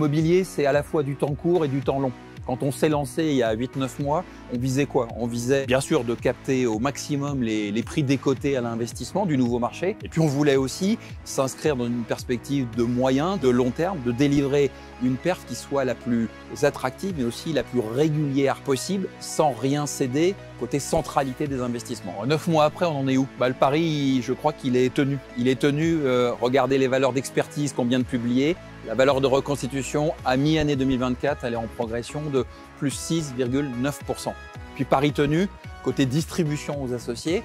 L'immobilier, c'est à la fois du temps court et du temps long. Quand on s'est lancé il y a 8-9 mois, on visait quoi? On visait bien sûr de capter au maximum les prix décotés à l'investissement du nouveau marché. Et puis on voulait aussi s'inscrire dans une perspective de moyen, de long terme, de délivrer une perf qui soit la plus attractive mais aussi la plus régulière possible sans rien céder côté centralité des investissements. 9 mois après, on en est où? Le pari, je crois qu'il est tenu. Il est tenu, regardez les valeurs d'expertise qu'on vient de publier. La valeur de reconstitution à mi-année 2024, elle est en progression de plus 6,9%. Puis pari tenu, côté distribution aux associés,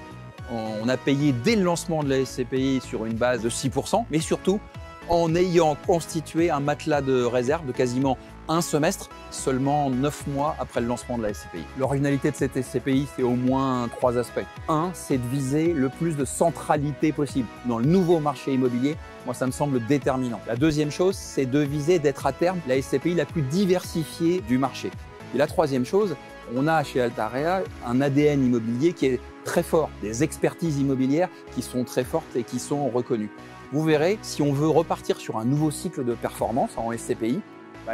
on a payé dès le lancement de la SCPI sur une base de 6%, mais surtout en ayant constitué un matelas de réserve de quasiment un semestre, seulement 9 mois après le lancement de la SCPI. L'originalité de cette SCPI, c'est au moins 3 aspects. Un, c'est de viser le plus de centralité possible dans le nouveau marché immobilier. Moi, ça me semble déterminant. La deuxième chose, c'est de viser d'être à terme la SCPI la plus diversifiée du marché. Et la troisième chose, on a chez Altarea un ADN immobilier qui est très fort, des expertises immobilières qui sont très fortes et qui sont reconnues. Vous verrez, si on veut repartir sur un nouveau cycle de performance en SCPI,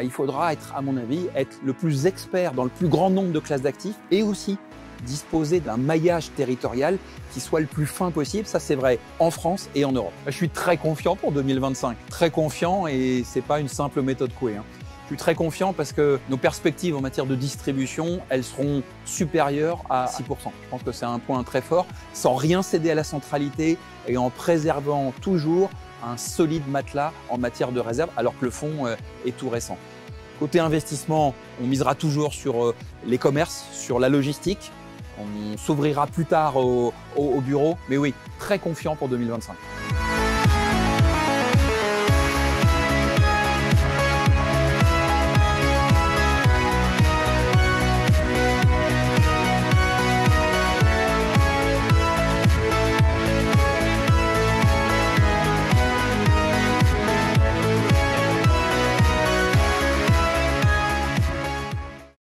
il faudra à mon avis, être le plus expert dans le plus grand nombre de classes d'actifs et aussi disposer d'un maillage territorial qui soit le plus fin possible. Ça, c'est vrai en France et en Europe. Je suis très confiant pour 2025. Très confiant et c'est pas une simple méthode Coué. Je suis très confiant parce que nos perspectives en matière de distribution, elles seront supérieures à 6%. Je pense que c'est un point très fort, sans rien céder à la centralité et en préservant toujours un solide matelas en matière de réserve, alors que le fonds est tout récent. Côté investissement, on misera toujours sur les commerces, sur la logistique. On s'ouvrira plus tard au bureau, mais oui, très confiant pour 2025.